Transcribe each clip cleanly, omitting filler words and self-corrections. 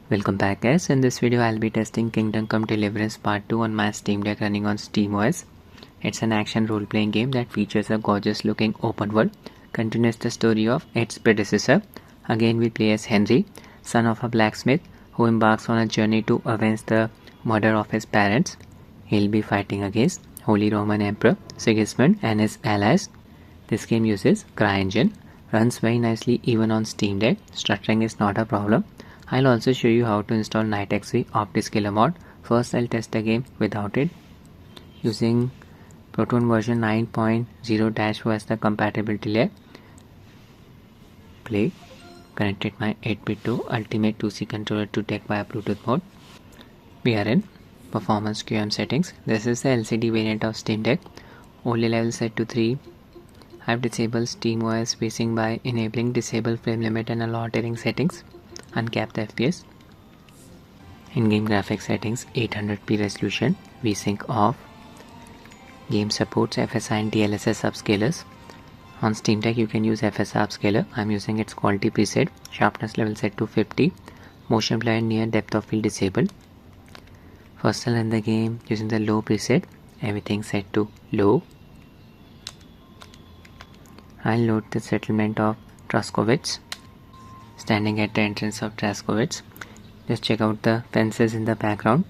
Welcome back guys. In this video I'll be testing Kingdom Come Deliverance Part 2 on my Steam Deck running on SteamOS. It's an action role-playing game that features a gorgeous looking open world, continues the story of its predecessor. Again we play as Henry, son of a blacksmith who embarks on a journey to avenge the murder of his parents. He'll be fighting against Holy Roman Emperor Sigismund and his allies. This game uses CryEngine, runs very nicely even on Steam Deck, stuttering is not a problem. I'll also show you how to install dxgi Optiscaler mod. First I'll test the game without it using Proton version 9.0-4 as the compatibility layer. Play. Connected my 8-bit to Ultimate 2C controller to deck via Bluetooth mode. We are in Performance QM settings. This is the LCD variant of Steam Deck. OLED level set to 3. I've disabled SteamOS spacing by enabling disable frame limit and allow tearing settings. Uncap the FPS. In-game graphics settings 800p resolution. VSync off. Game supports FSR and DLSS upscalers. On Steam Deck you can use FSR upscaler. I'm using its quality preset. Sharpness level set to 50. Motion blur and near depth of field disabled. First I'll run the game using the low preset. Everything set to low. I'll load the settlement of Traskowitz. Standing at the entrance of Traskowitz. Just check out the fences in the background.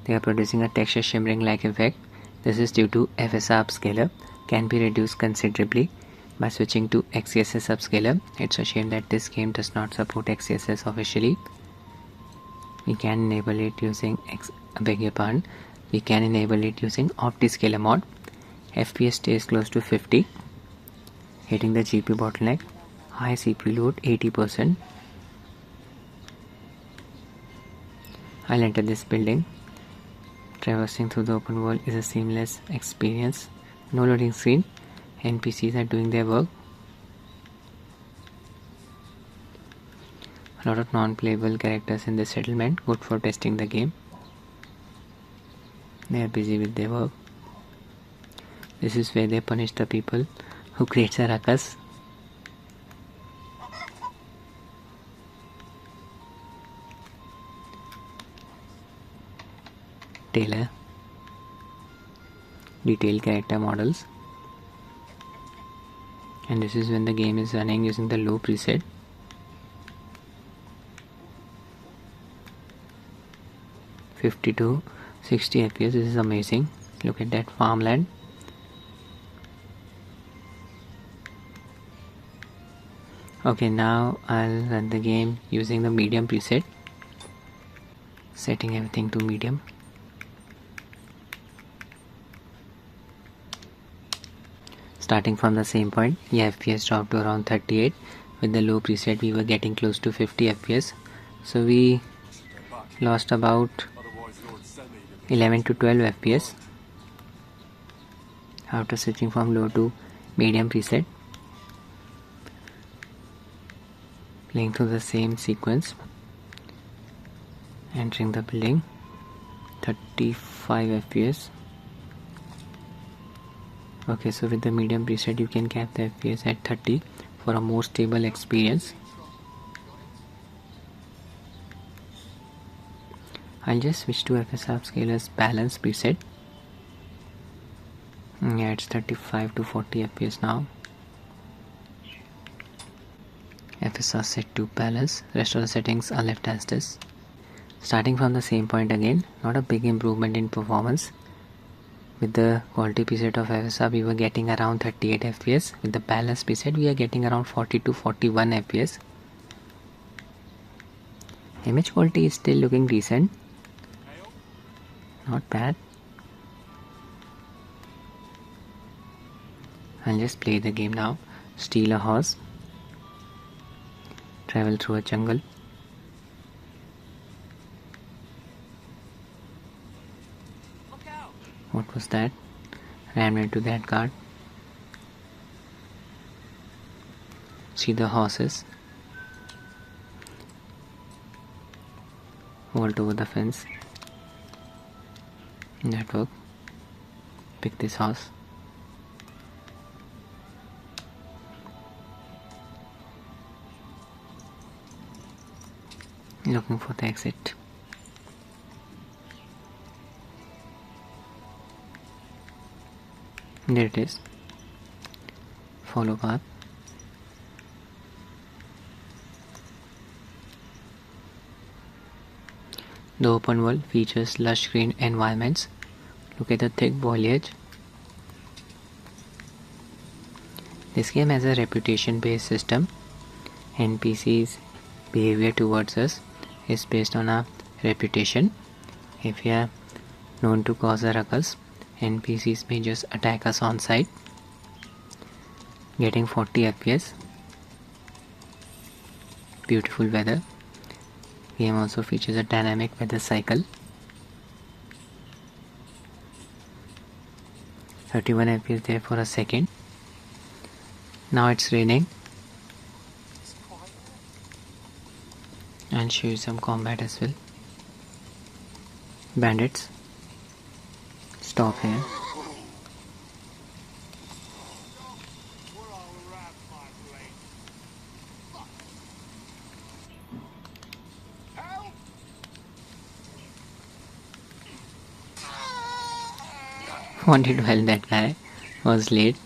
They are producing a texture shimmering like effect. This is due to FSR upscaler. Can be reduced considerably by switching to XeSS upscaler. It's a shame that this game does not support XeSS officially. We can enable it using We can enable it using Optiscaler mod. FPS stays close to 50. Hitting the GPU bottleneck. High CPU load 80%. I'll enter this building. Traversing through the open world is a seamless experience. No loading screen. NPCs are doing their work. A lot of non-playable characters in this settlement. Good for testing the game. They are busy with their work. This is where they punish the people who creates a ruckus. Tailor. Detailed character models. And this is when the game is running using the low preset. $50 to 60 FPS. This is amazing. Look at that farmland. Okay, now I'll run the game using the medium preset. Setting everything to medium. Starting from the same point, FPS dropped to around 38. With the low preset we were getting close to 50 FPS. So we lost about 11 to 12 FPS after switching from low to medium preset. Playing through the same sequence. Entering the building. 35 FPS. Okay, so with the medium preset you can cap the FPS at 30 for a more stable experience. I'll just switch to FSR upscaler's balance preset. Yeah, it's 35 to 40 FPS now. FSR set to balance. Rest of the settings are left as this. Starting from the same point again, not a big improvement in performance. With the quality preset of FSR we were getting around 38 FPS. With the balance preset we are getting around 40 to 41 FPS. Image quality is still looking decent. Not bad. I'll just play the game now. Steal a horse. Travel through a jungle. What was that? Ran into that guard. See the horses. Vault over the fence. That worked. Pick this horse. looking for the exit. There it is. Follow path. The open world features lush green environments. Look at the thick foliage. This game has a reputation based system. NPC's behavior towards us is based on our reputation. If we are known to cause a ruckus, NPCs may just attack us on sight. Getting 40 FPS. Beautiful weather. Game also features a dynamic weather cycle. 31 FPS there for a second. Now it's raining. I'll show you some combat as well. Bandits. Stop here. Wanted to help that guy. Was late.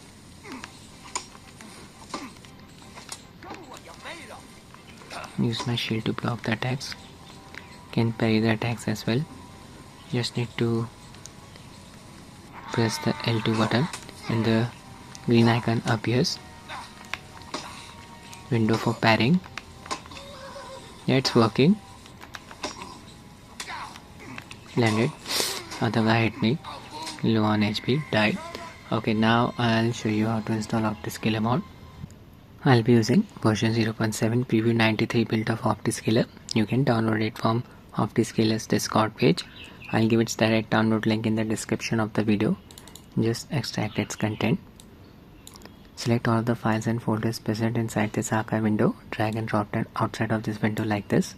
Use my shield to block the attacks. Can parry the attacks as well. Just need to press the L2 button and the green icon appears. Window for parrying. Yeah, it's working. Landed. Other guy hit me. Low on HP. Died. Okay, now I'll show you how to install Optiscaler mod. I'll be using version 0.7 preview 93 build of Optiscaler. You can download it from Optiscaler's Discord page. I'll give its direct download link in the description of the video. Just extract its content. Select all of the files and folders present inside this archive window. Drag and drop them outside of this window like this.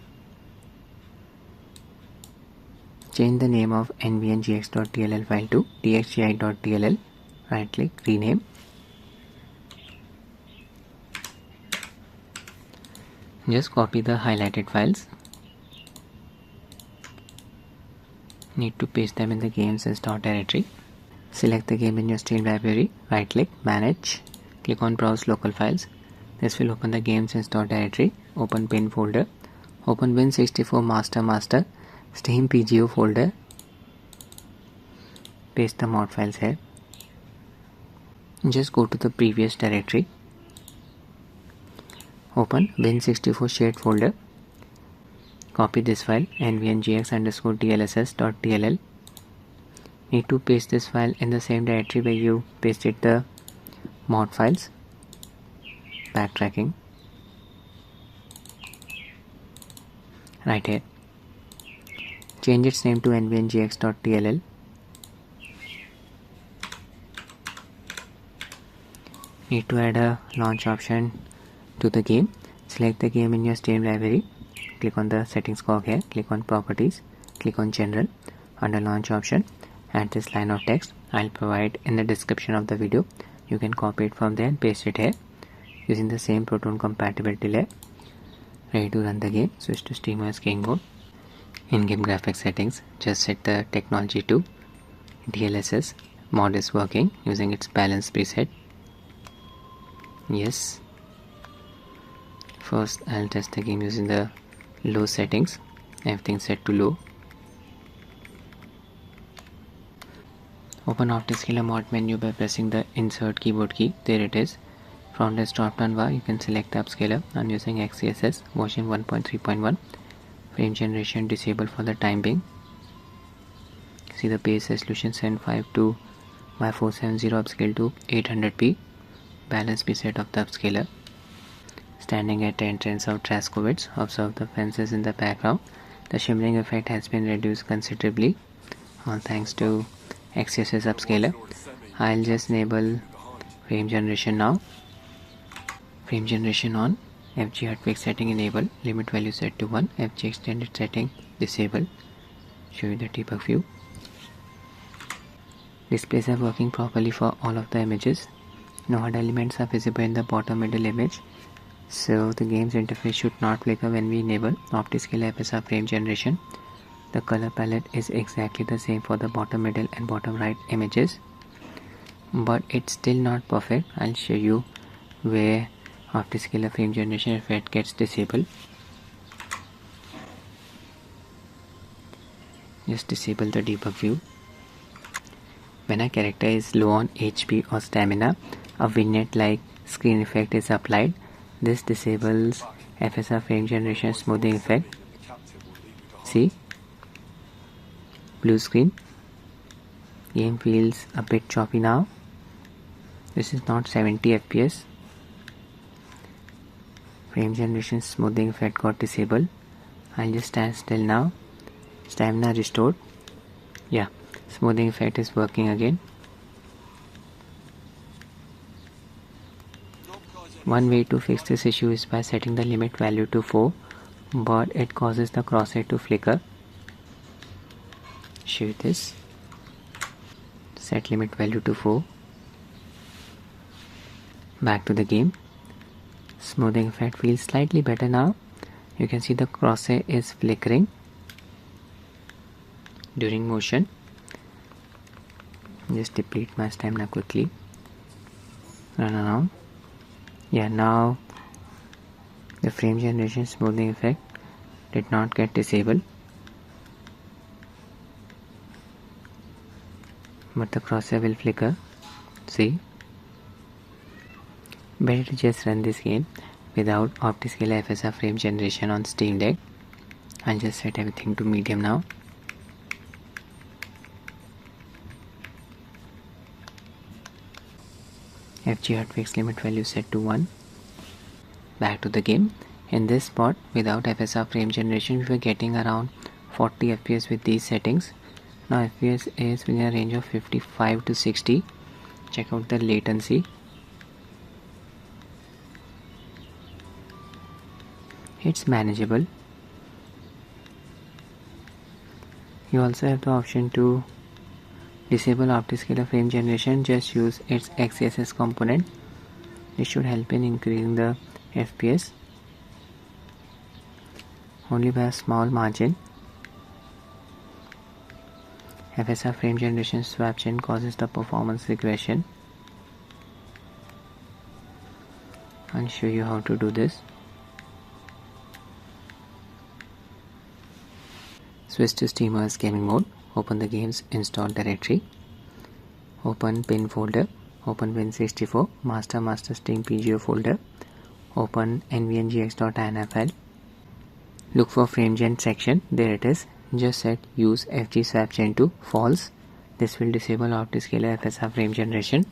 Change the name of nvngx.dll file to dxgi.dll. Right click, rename. Just copy the highlighted files. Need to paste them in the game's install directory. Select the game in your Steam library. Right click, manage. Click on browse local files. This will open the game's install directory. Open bin folder. Open Win64 master. Steam PGO folder. Paste the mod files here. Just go to the previous directory. Open Win64 shared folder. Copy this file nvngx_dlss.dll. Need to paste this file in the same directory where you pasted the mod files. Backtracking. Right here. Change its name to nvngx.dll. Need to add a launch option to the game. Select the game in your Steam library. Click on the settings cog here. Click on properties. Click on general. Under launch option, add this line of text. I'll provide in the description of the video. You can copy it from there and paste it here. Using the same Proton compatibility layer. Ready to run the game. Switch to SteamOS King mode. In-game graphics settings, just set the technology to DLSS. Mod is working using its balance preset. Yes. First I'll test the game using the low settings. Everything set to low. Open Optiscaler mod menu by pressing the insert keyboard key. There it is. From this drop down bar you can select the upscaler. I'm using XeSS version 1.3.1. Frame generation disabled for the time being. See the base resolution 752 by 470 upscale to 800p. Balance preset of the upscaler. Standing at the entrance of Traskowitz, observe the fences in the background. The shimmering effect has been reduced considerably, all thanks to XeSS upscaler. I'll just enable frame generation now. Frame generation on. FG hotfix setting enabled. Limit value set to 1. FG extended setting disabled. Show you the debug view. Displays are working properly for all of the images. No HUD elements are visible in the bottom middle image. So the game's interface should not flicker when we enable Optiscaler FSR frame generation. The color palette is exactly the same for the bottom middle and bottom right images, but it's still not perfect. I'll show you where Optiscaler frame generation effect gets disabled. Just disable the debug view. When a character is low on HP or stamina, a vignette like screen effect is applied. This disables FSR frame generation smoothing effect. See? Blue screen. Game feels a bit choppy now. This is not 70 FPS. Frame generation smoothing effect got disabled. I'll just stand still now. Stamina restored. Yeah, smoothing effect is working again. One way to fix this issue is by setting the limit value to 4, but it causes the crosshair to flicker. Show you this. Set limit value to 4. Back to the game. Smoothing effect feels slightly better now. You can see the crosshair is flickering during motion. Just deplete my stamina quickly. Run around. Yeah, now the frame generation smoothing effect did not get disabled, but the crosshair will flicker. See? Better to just run this game without Optiscaler FSR frame generation on Steam Deck. I'll just set everything to medium now. FG hotfix limit value set to 1. Back to the game. In this spot, without FSR frame generation, we were getting around 40 FPS with these settings. Now FPS is within a range of 55 to 60. Check out the latency. It's manageable. You also have the option to disable Optiscaler frame generation. Just use its XeSS component. This should help in increasing the FPS only by a small margin. FSR frame generation Swapchain causes the performance regression. I'll show you how to do this. Switch to SteamOS gaming mode. Open the game's install directory. Open pin folder. Open Win64 master Steam PGO folder. Open nvngx.ini. Look for frame gen section. There it is. Just set use FG Swapchain to false. This will disable Optiscaler FSR frame generation.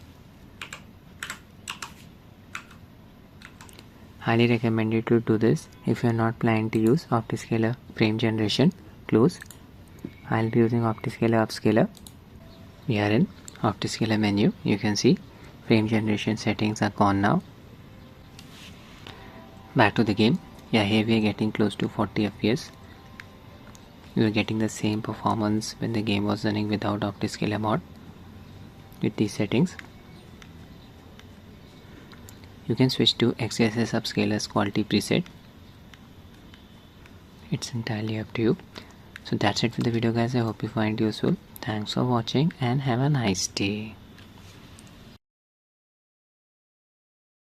Highly recommended to do this if you are not planning to use Optiscaler frame generation. Close. I'll be using Optiscaler Upscaler. We are in Optiscaler menu. You can see frame generation settings are gone now. Back to the game. Yeah, here we are getting close to 40 FPS. We were getting the same performance when the game was running without Optiscaler mod with these settings. You can switch to XeSS Upscaler's quality preset. It's entirely up to you. So that's it for the video, guys. I hope you find it useful. Thanks for watching and have a nice day.